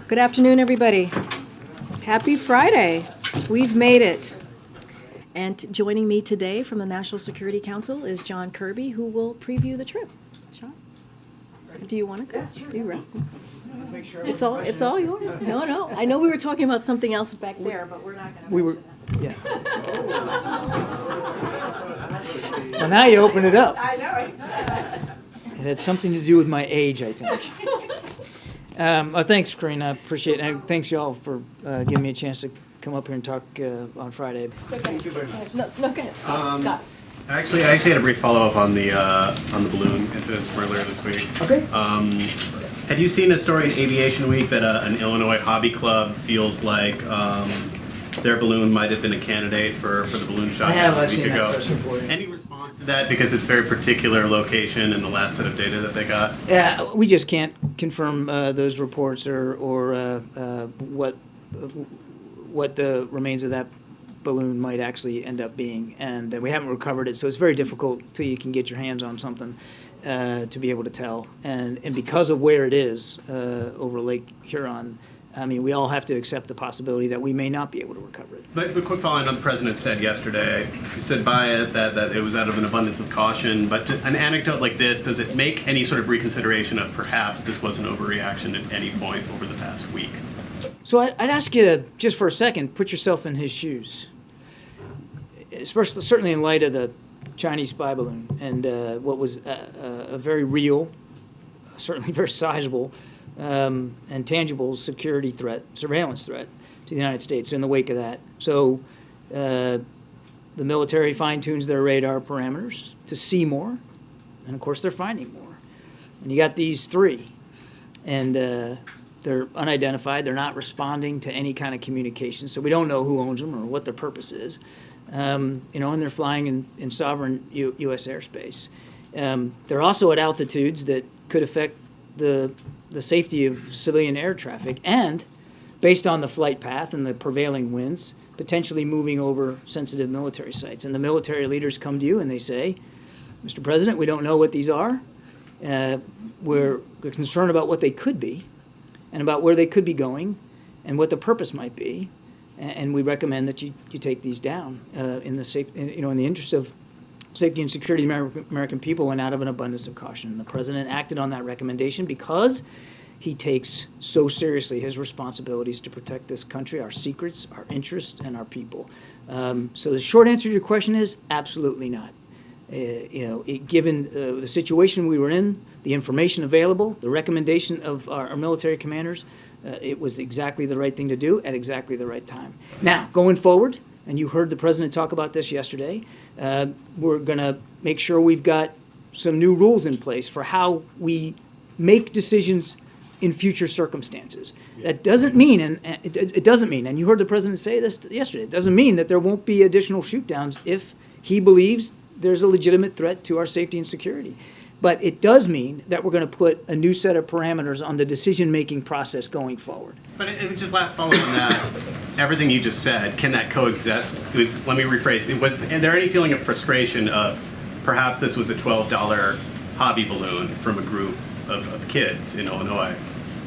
Good afternoon, everybody. Happy Friday. We've made it. And joining me today from the National Security Council is John Kirby, who will preview the trip. Sean, do you want to go? Yeah, sure. Do you ready? It's all yours. No. I know we were talking about something else back there, but we're not going to. We were, yeah. Well, now you open it up. I know, right? It had something to do with my age, I think. Thanks, Karina. I appreciate it. And thanks, y'all, for giving me a chance to come up here and talk on Friday. Thank you very much. No, go ahead, Scott. Actually, I had a brief follow-up on the balloon incidents from earlier this week. Okay. Had you seen a story in Aviation Week that an Illinois hobby club feels like their balloon might have been a candidate for the balloon shot I've a week seen ago? that press report. Any response to that, because it's very particular location and the last set of data that they got? Yeah, we just can't confirm those reports or what the remains of that balloon might actually end up being, and we haven't recovered it, so it's very difficult till you can get your hands on something to be able to tell. And because of where it is over Lake Huron, I mean, we all have to accept the possibility that we may not be able to recover it. But quick follow on, the president said yesterday, he stood by it, that it was out of an abundance of caution. But an anecdote like this, does it make any sort of reconsideration of perhaps this was an overreaction at any point over the past week? So I'd ask you to, just for a second, put yourself in his shoes. Especially, certainly in light of the Chinese spy balloon and what was a very real, certainly very sizable, and tangible security threat, surveillance threat to the United States in the wake of that. So the military fine-tunes their radar parameters to see more, and of course they're finding more. And you got these three, and they're unidentified. They're not responding to any kind of communication, so we don't know who owns them or what their purpose is. And they're flying in sovereign U.S. airspace. They're also at altitudes that could affect the safety of civilian air traffic, and based on the flight path and the prevailing winds, potentially moving over sensitive military sites. And the military leaders come to you and they say, Mr. President, we don't know what these are. We're concerned about what they could be and about where they could be going and what the purpose might be. And we recommend that you take these down in the interest of safety and security of the American people and out of an abundance of caution. The president acted on that recommendation because he takes so seriously his responsibilities to protect this country, our secrets, our interests, and our people. So the short answer to your question is absolutely not. Given the situation we were in, the information available, the recommendation of our military commanders, it was exactly the right thing to do at exactly the right time. Now, going forward, and you heard the president talk about this yesterday, we're going to make sure we've got some new rules in place for how we make decisions in future circumstances. That doesn't mean, and it doesn't mean, and you heard the president say this yesterday, it doesn't mean that there won't be additional shoot-downs if he believes there's a legitimate threat to our safety and security. But it does mean that we're going to put a new set of parameters on the decision-making process going forward. But just last follow-up on that, everything you just said, can that coexist? Let me rephrase. Was there any feeling of frustration of perhaps this was a $12 hobby balloon from a group of kids in Illinois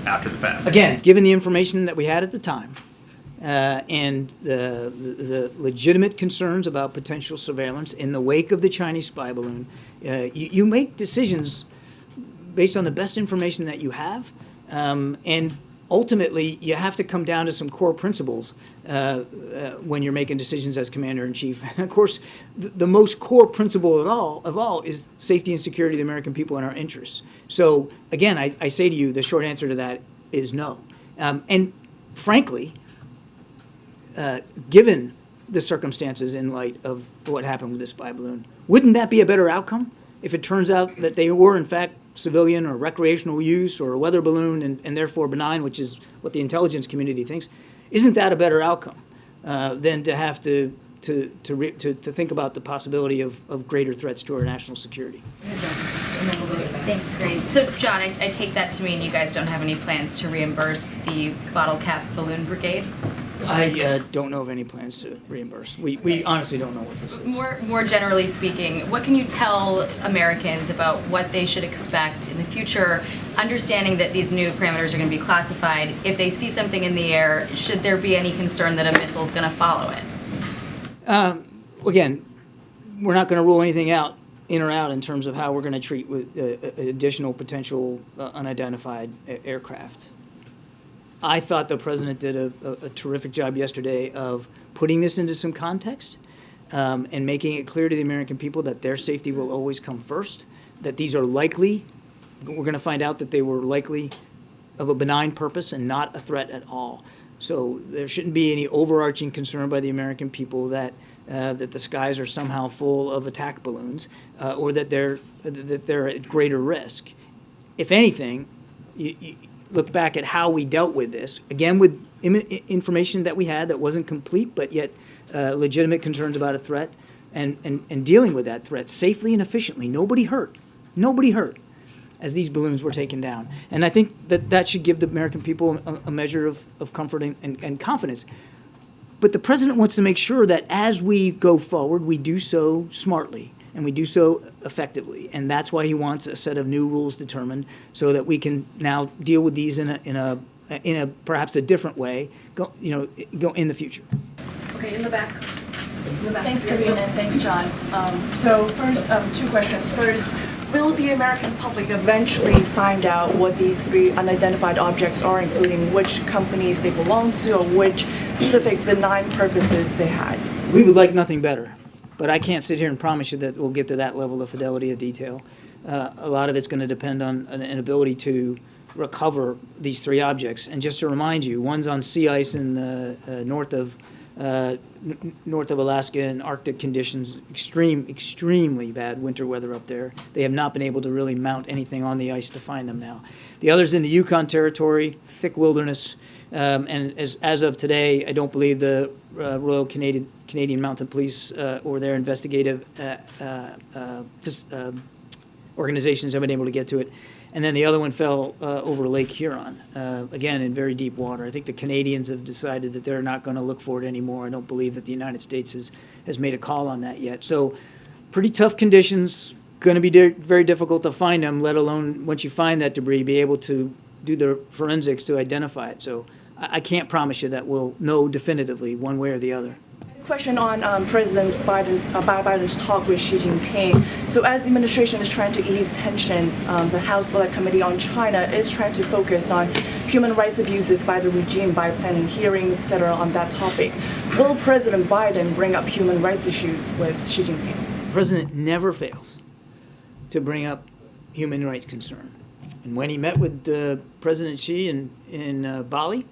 after the fact? Again, given the information that we had at the time, and the legitimate concerns about potential surveillance in the wake of the Chinese spy balloon, you make decisions based on the best information that you have, and ultimately you have to come down to some core principles when you're making decisions as commander-in-chief. And of course, the most core principle of all is safety and security of the American people and our interests. So again, I say to you, the short answer to that is no. And frankly, given the circumstances in light of what happened with this spy balloon, wouldn't that be a better outcome if it turns out that they were in fact civilian or recreational use or a weather balloon and therefore benign, which is what the intelligence community thinks? Isn't that a better outcome than to have to think about the possibility of greater threats to our national security? Thanks, great. So, John, I take that to mean you guys don't have any plans to reimburse the bottle cap balloon brigade? I don't know of any plans to reimburse. We honestly don't know what this is. More generally speaking, what can you tell Americans about what they should expect in the future, understanding that these new parameters are going to be classified? If they see something in the air, should there be any concern that a missile is going to follow it? Again, we're not going to rule anything out, in or out, in terms of how we're going to treat with additional potential unidentified aircraft. I thought the president did a terrific job yesterday of putting this into some context and making it clear to the American people that their safety will always come first, that these are likely, we're going to find out that they were likely of a benign purpose and not a threat at all. So there shouldn't be any overarching concern by the American people that the skies are somehow full of attack balloons or that they're at greater risk. If anything, you look back at how we dealt with this, again with information that we had that wasn't complete, but yet legitimate concerns about a threat, and dealing with that threat safely and efficiently. Nobody hurt as these balloons were taken down. And I think that should give the American people a measure of comfort and confidence. But the president wants to make sure that as we go forward, we do so smartly and we do so effectively. And that's why he wants a set of new rules determined so that we can now deal with these in a perhaps a different way, go in the future. Okay, in the back. Thanks, Kirby, and thanks, John. So first, two questions. First, will the American public eventually find out what these three unidentified objects are, including which companies they belong to or which specific benign purposes they had? We would like nothing better, but I can't sit here and promise you that we'll get to that level of fidelity of detail. A lot of it's going to depend on an ability to recover these three objects. And just to remind you, one's on sea ice in north of Alaska in Arctic conditions, extremely bad winter weather up there. They have not been able to really mount anything on the ice to find them now. The other's in the Yukon Territory, thick wilderness, and as of today, I don't believe the Royal Canadian Mounted Police or their investigative organizations have been able to get to it. And then the other one fell over Lake Huron, again, in very deep water. I think the Canadians have decided that they're not going to look for it anymore. I don't believe that the United States has made a call on that yet. So pretty tough conditions, going to be very difficult to find them, let alone, once you find that debris, be able to do the forensics to identify it. So I can't promise you that we'll know definitively one way or the other. Question on President Biden's talk with Xi Jinping. So as the administration is trying to ease tensions, the House Select Committee on China is trying to focus on human rights abuses by the regime by planning hearings, etc. on that topic. Will President Biden bring up human rights issues with Xi Jinping? The president never fails to bring up human rights concern. And when he met with President Xi in Bali,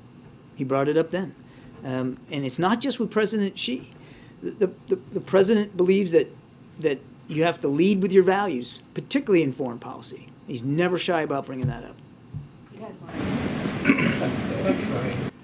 he brought it up then. And it's not just with President Xi. The president believes that you have to lead with your values, particularly in foreign policy. He's never shy about bringing that up.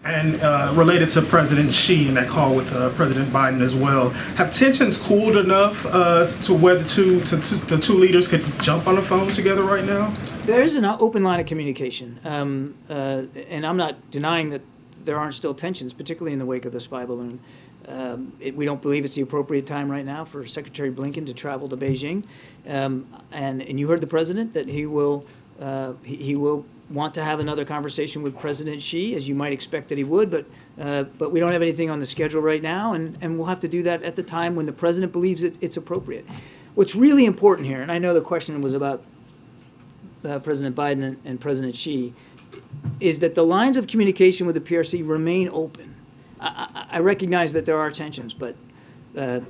And related to President Xi and that call with President Biden as well, have tensions cooled enough to where the two leaders could jump on the phone together right now? There is an open line of communication, and I'm not denying that there aren't still tensions, particularly in the wake of the spy balloon. We don't believe it's the appropriate time right now for Secretary Blinken to travel to Beijing, and you heard the president that he will want to have another conversation with President Xi, as you might expect that he would, but we don't have anything on the schedule right now, and we'll have to do that at the time when the president believes it's appropriate. What's really important here, and I know the question was about President Biden and President Xi, is that the lines of communication with the PRC remain open. I recognize that there are tensions, but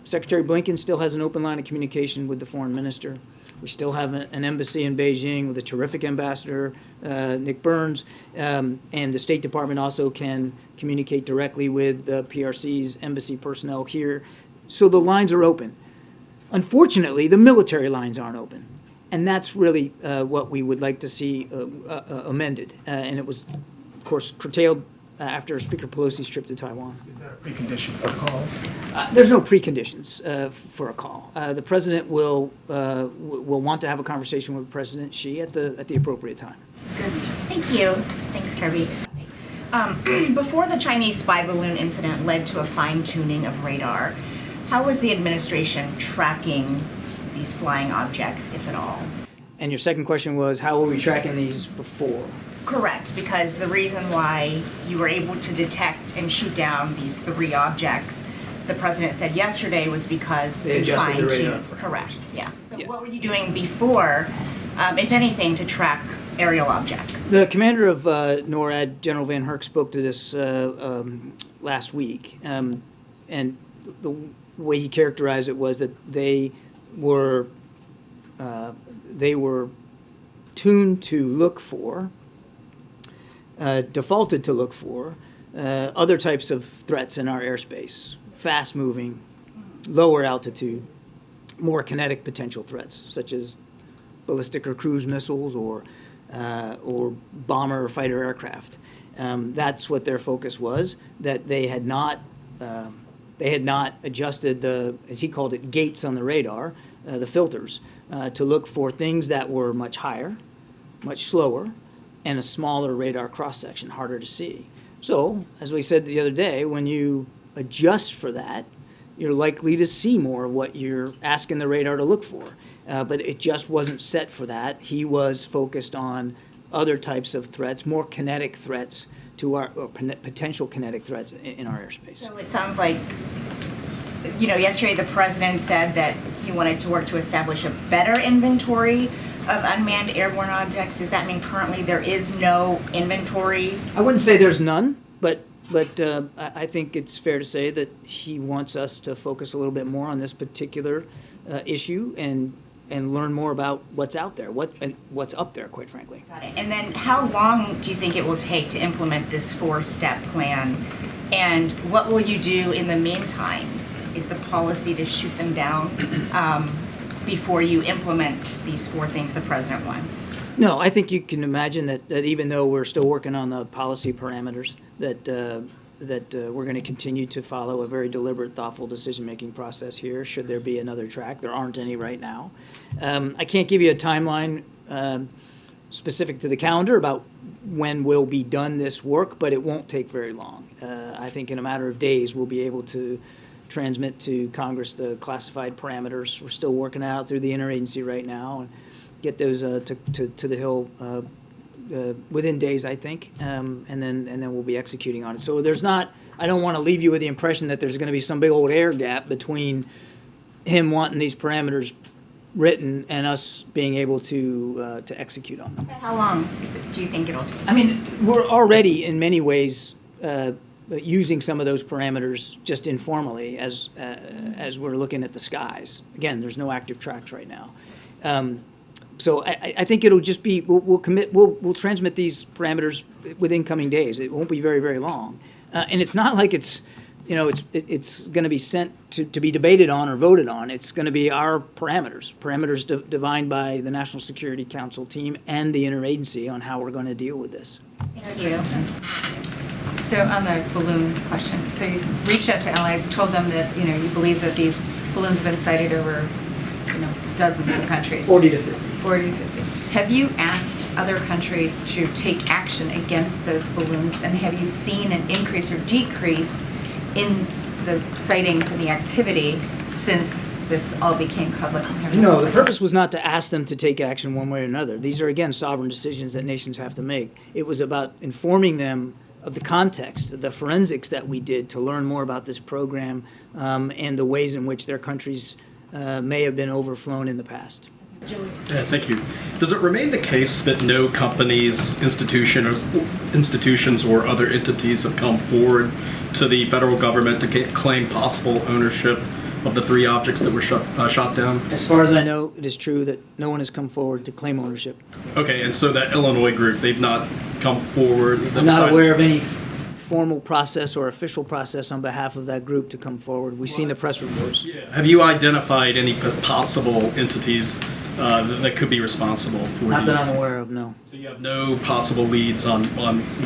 Secretary Blinken still has an open line of communication with the foreign minister. We still have an embassy in Beijing with a terrific ambassador, Nick Burns, and the State Department also can communicate directly with the PRC's embassy personnel here. So the lines are open. Unfortunately, the military lines aren't open. And that's really what we would like to see amended. And it was, of course, curtailed after Speaker Pelosi's trip to Taiwan. Is that a precondition for a call? There's no preconditions for a call. The president will want to have a conversation with President Xi at the appropriate time. Thank you. Thanks, Kirby. Before the Chinese spy balloon incident led to a fine-tuning of radar, how was the administration tracking these flying objects, if at all? And your second question was, how were we tracking these before? Correct, because the reason why you were able to detect and shoot down these 3 objects, the president said yesterday, was because They adjusted the radar. Correct, yeah. So Yeah. what were you doing before, if anything, to track aerial objects? The commander of NORAD, General Van Herk, spoke to this last week, and the way he characterized it was that they were tuned to look for, defaulted to look for, other types of threats in our airspace, fast-moving, lower altitude, more kinetic potential threats, such as ballistic or cruise missiles or bomber or fighter aircraft. That's what their focus was, that they had not adjusted the, as he called it, gates on the radar, the filters, to look for things that were much higher, much slower, and a smaller radar cross-section, harder to see. So, as we said the other day, when you adjust for that, you're likely to see more of what you're asking the radar to look for. But it just wasn't set for that. He was focused on other types of threats, more kinetic threats to our, or potential kinetic threats in our airspace. So it sounds like, yesterday the president said that he wanted to work to establish a better inventory of unmanned airborne objects. Does that mean currently there is no inventory? I wouldn't say there's none, but I think it's fair to say that he wants us to focus a little bit more on this particular issue and learn more about what's out there, what's up there, quite frankly. Got it. And then how long do you think it will take to implement this 4-step plan? And what will you do in the meantime? Is the policy to shoot them down before you implement these 4 things the president wants? No, I think you can imagine that even though we're still working on the policy parameters, that we're going to continue to follow a very deliberate, thoughtful decision-making process here, should there be another track. There aren't any right now. I can't give you a timeline specific to the calendar about when we'll be done this work, but it won't take very long. I think in a matter of days, we'll be able to transmit to Congress the classified parameters. We're still working out through the interagency right now and get those to the Hill within days, I think, and then we'll be executing on it. So there's not, I don't want to leave you with the impression that there's going to be some big old air gap between him wanting these parameters written and us being able to execute on them. How long do you think it'll take? I mean, we're already in many ways using some of those parameters just informally as we're looking at the skies. Again, there's no active tracks right now. So I think it'll just be, we'll transmit these parameters within coming days. It won't be very, very long. And it's not like it's going to be sent to be debated on or voted on. It's going to be our parameters defined by the National Security Council team and the interagency on how we're going to deal with this. Thank you. So on the balloon question, so you've reached out to allies, told them that, you believe that these balloons have been sighted over, dozens of countries. 40 to 50. 40 to 50. Have you asked other countries to take action against those balloons, and have you seen an increase or decrease in the sightings and the activity since this all became public? No, the purpose was not to ask them to take action one way or another. These are, again, sovereign decisions that nations have to make. It was about informing them of the context, the forensics that we did to learn more about this program and the ways in which their countries may have been overflown in the past. Yeah, thank you. Does it remain the case that no companies, institutions, or other entities have come forward to the federal government to claim possible ownership of the 3 objects that were shot down? As far as I know, it is true that no one has come forward to claim ownership. Okay, and so that Illinois group, they've not come forward? I'm not aware of any formal process or official process on behalf of that group to come forward. We've seen the press reports. Yeah. Have you identified any possible entities that could be responable for Not these? that I'm aware of, no. So you have no possible leads on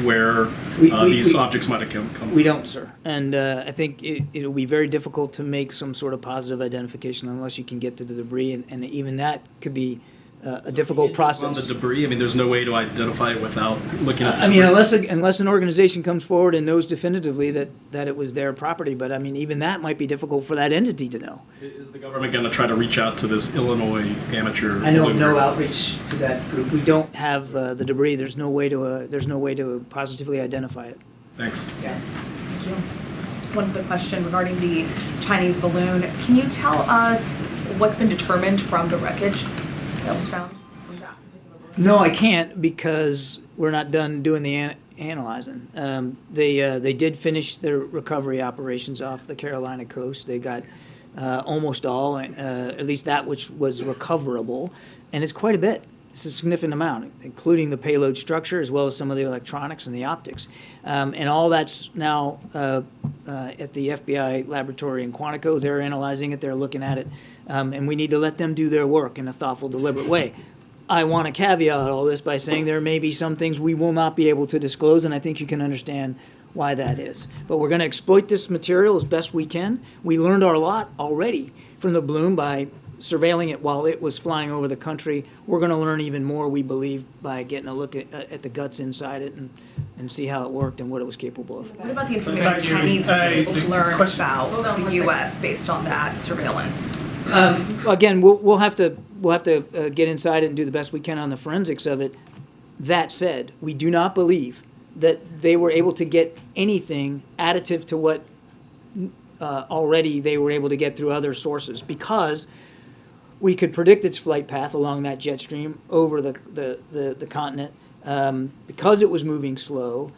where these objects might have come We don't, sir. And I think it'll be very difficult to make some sort of positive identification unless you can get to the debris, and even that could be a difficult On process. the debris, I mean, there's no way to identify it without looking at the I mean, debris. unless an organization comes forward and knows definitively that it was their property, but I mean, even that might be difficult for that entity to know. Is the government going to try to reach out to this Illinois amateur? I know balloon no group? outreach to that group. We don't have the debris. There's no way to positively identify it. Thanks. One quick question regarding the Chinese balloon. Can you tell us what's been determined from the wreckage that was found from that particular balloon? No, I can't because we're not done doing the analyzing. They did finish their recovery operations off the Carolina coast. They got almost all, at least that which was recoverable, and it's quite a bit. It's a significant amount, including the payload structure as well as some of the electronics and the optics. And all that's now at the FBI laboratory in Quantico. They're analyzing it, they're looking at it, and we need to let them do their work in a thoughtful, deliberate way. I want to caveat all this by saying there may be some things we will not be able to disclose, and I think you can understand why that is. But we're going to exploit this material as best we can. We learned our lot already from the balloon by surveilling it while it was flying over the country. We're going to learn even more, we believe, by getting a look at the guts inside it and see how it worked and what it was capable of. What about the information Thank the you. Chinese was Hey, able to the learn question- about the U.S. based on that surveillance? Again, we'll have to get inside it and do the best we can on the forensics of it. That said, we do not believe that they were able to get anything additive to what already they were able to get through other sources, because we could predict its flight path along that jet stream over the continent. Because it was moving slow,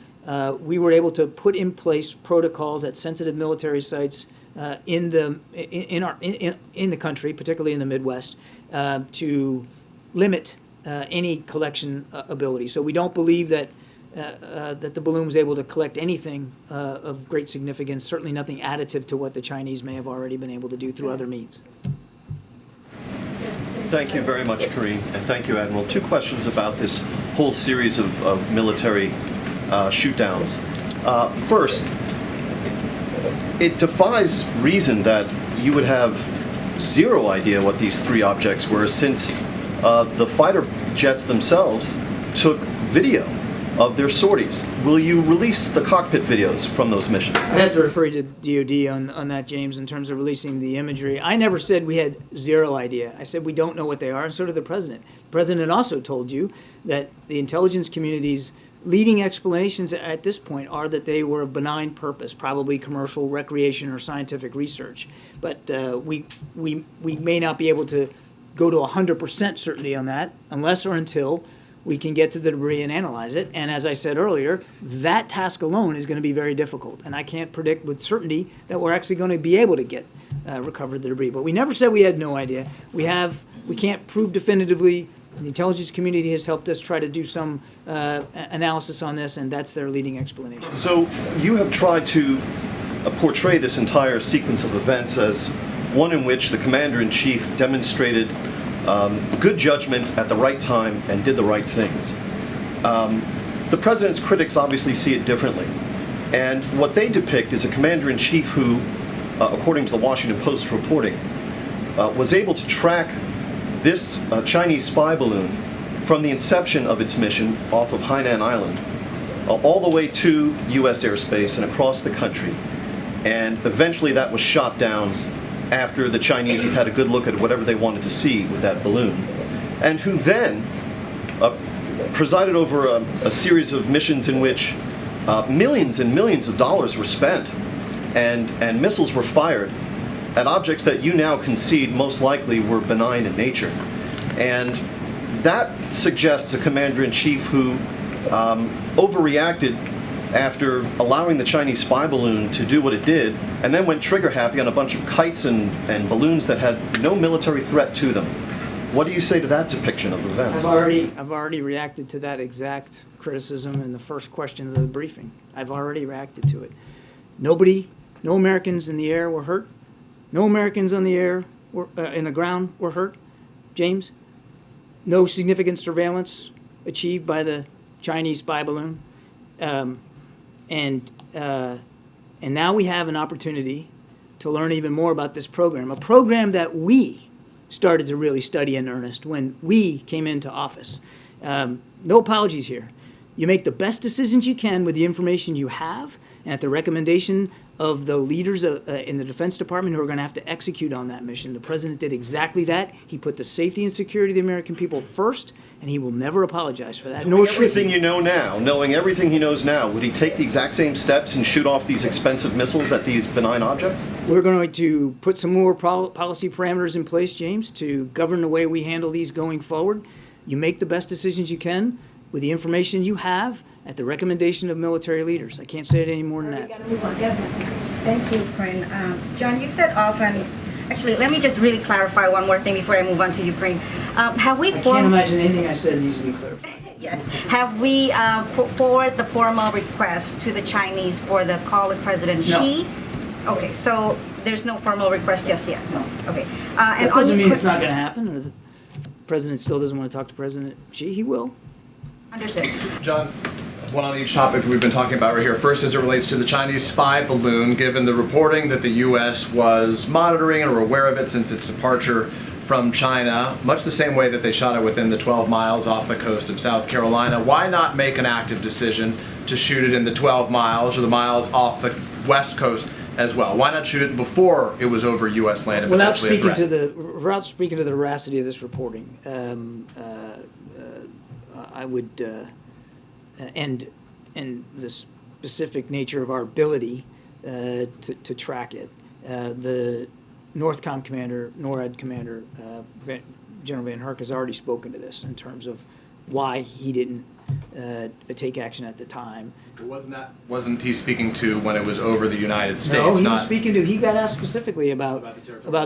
we were able to put in place protocols at sensitive military sites in the country, particularly in the Midwest, to limit any collection ability. So we don't believe that the balloon was able to collect anything of great significance, certainly nothing additive to what the Chinese may have already been able to do through other means. Thank you very much, Karine, and thank you, Admiral. Two questions about this whole series of military shoot-downs. First, it defies reason that you would have zero idea what these three objects were, since the fighter jets themselves took video of their sorties. Will you release the cockpit videos from those missions? I'd have to refer you to DOD on that, James, in terms of releasing the imagery. I never said we had zero idea. I said we don't know what they are, and so did the President. The President also told you that the intelligence community's leading explanations at this point are that they were of benign purpose, probably commercial, recreation, or scientific research. But we may not be able to go to 100% certainty on that unless or until we can get to the debris and analyze it. And as I said earlier, that task alone is going to be very difficult. And I can't predict with certainty that we're actually going to be able to get recovered the debris. But we never said we had no idea. We can't prove definitively. The intelligence community has helped us try to do some analysis on this, and that's their leading explanation. So you have tried to portray this entire sequence of events as one in which the commander-in-chief demonstrated good judgment at the right time and did the right things. The president's critics obviously see it differently. And what they depict is a commander-in-chief who, according to the Washington Post reporting, was able to track this Chinese spy balloon from the inception of its mission off of Hainan Island all the way to U.S. airspace and across the country. And eventually that was shot down after the Chinese had a good look at whatever they wanted to see with that balloon, and who then presided over a series of missions in which millions and millions of dollars were spent and missiles were fired at objects that you now concede most likely were benign in nature. And that suggests a commander-in-chief who overreacted after allowing the Chinese spy balloon to do what it did, and then went trigger happy on a bunch of kites and balloons that had no military threat to them. What do you say to that depiction of events? I've already reacted to that exact criticism in the first question of the briefing. I've already reacted to it. No Americans in the air were hurt. No Americans on the air in the ground were hurt. James, no significant surveillance achieved by the Chinese spy balloon. And now we have an opportunity to learn even more about this program, a program that we started to really study in earnest when we came into office. No apologies here. You make the best decisions you can with the information you have, and at the recommendation of the leaders in the Defense Department who are going to have to execute on that mission. The President did exactly that. He put the safety and security of the American people first, and he will never apologize for that. Nor should Everything he. you know now, knowing everything he knows now, would he take the exact same steps and shoot off these expensive missiles at these benign objects? We're going to put some more policy parameters in place, James, to govern the way we handle these going forward. You make the best decisions you can with the information you have at the recommendation of military leaders. I can't say it any more than that. Thank you. Ukraine. John, you've said often, actually, let me just really clarify one more thing before I move on to Ukraine. Have we I can't imagine anything I said needs to be clarified. Yes. Have we put forward the formal request to the Chinese for the call with President Xi? Okay, so there's no formal request just yet? No. Okay. That doesn't mean it's not going to happen, or the President still doesn't want to talk to President Xi. He will. Understood. John, one on each topic that we've been talking about right here. First, as it relates to the Chinese spy balloon, given the reporting that the U.S. was monitoring and were aware of it since its departure from China, much the same way that they shot it within the 12 miles off the coast of South Carolina, why not make an active decision to shoot it in the 12 miles or the miles off the west coast as well? Why not shoot it before it was over U.S. land and Without potentially a speaking threat? without speaking to the veracity of this reporting, I would, and the specific nature of our ability to track it. The NORTHCOM commander, NORAD commander, General Van Herk has already spoken to this in terms of why he didn't take action at the time. Wasn't he speaking to when it was over the United States? No, he not was speaking to. He got asked specifically about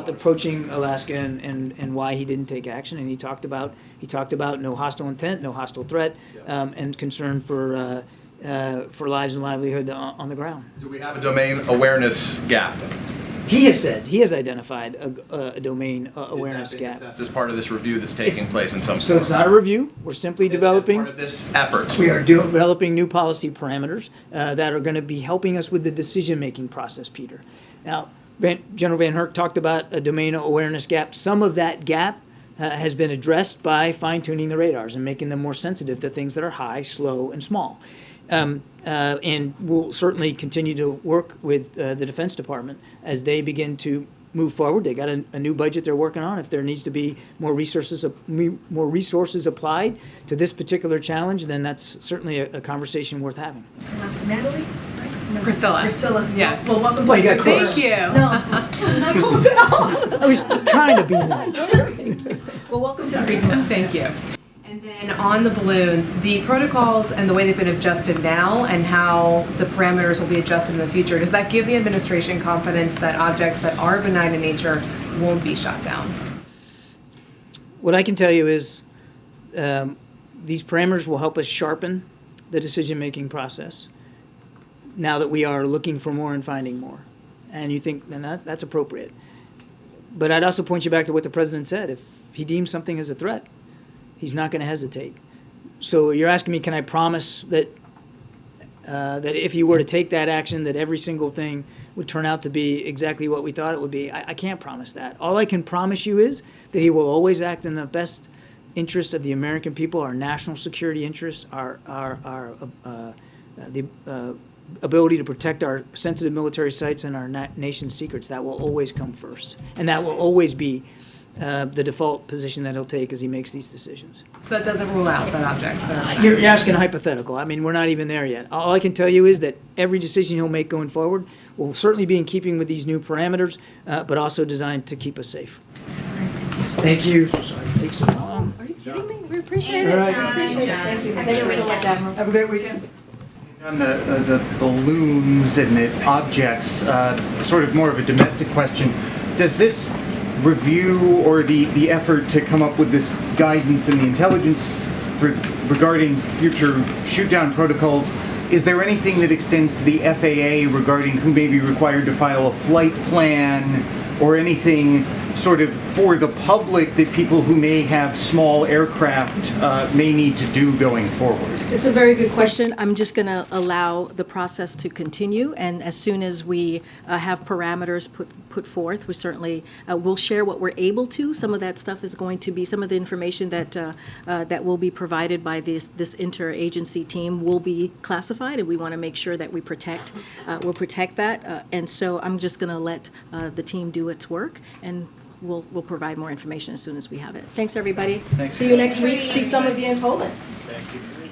approaching Alaska and why he didn't take action, and he talked about no hostile intent, no hostile threat, and concern for lives and livelihood on the ground. Do we have a domain awareness gap? He has identified a domain awareness Is that being gap. assessed as part of this review that's taking place in some So it's not a review. We're simply developing. part of this effort. We are developing new policy parameters that are going to be helping us with the decision-making process, Peter. Now, General Van Herk talked about a domain awareness gap. Some of that gap has been addressed by fine-tuning the radars and making them more sensitive to things that are high, slow, and small. And we'll certainly continue to work with the Defense Department as they begin to move forward. They got a new budget they're working on. If there needs to be more resources applied to this particular challenge, then that's certainly a conversation worth having. Natalie? Priscilla. Yes. Well, welcome Well, to you got close. Thank you. No, she's not close at all. I was trying to be nice. Well, welcome to the meeting. Thank you. And then on the balloons, the protocols and the way they've been adjusted now and how the parameters will be adjusted in the future, does that give the administration confidence that objects that are benign in nature won't be shot down? What I can tell you is these parameters will help us sharpen the decision-making process now that we are looking for more and finding more. And you think, then that's appropriate. But I'd also point you back to what the President said. If he deems something as a threat, he's not going to hesitate. So you're asking me, can I promise that that if he were to take that action, that every single thing would turn out to be exactly what we thought it would be? I can't promise that. All I can promise you is that he will always act in the best interests of the American people, our national security interests, the ability to protect our sensitive military sites and our nation's secrets. That will always come first, and that will always be the default position that he'll take as he makes these decisions. So that doesn't rule out that objects that are benign. You're asking a hypothetical. I mean, we're not even there yet. All I can tell you is that every decision he'll make going forward will certainly be in keeping with these new parameters, but also designed to keep us safe. Thank you. Sorry it takes so long. Are you kidding me? We appreciate it. All right. We appreciate it. Thank you. Thank you so much, Admiral. Have a great weekend. On the balloons and the objects, sort of more of a domestic question, does this review or the effort to come up with this guidance and the intelligence regarding future shoot-down protocols, is there anything that extends to the FAA regarding who may be required to file a flight plan or anything sort of for the public that people who may have small aircraft may need to do going forward? It's a very good question. I'm just going to allow the process to continue, and as soon as we have parameters put forth, we certainly will share what we're able to. Some of that stuff is going to be, some of the information that that will be provided by this interagency team will be classified, and we want to make sure that we protect that. And so I'm just going to let the team do its work, and we'll provide more information as soon as we have it. Thanks, everybody. Thanks. See you next week. See some of you in Poland. Thank you.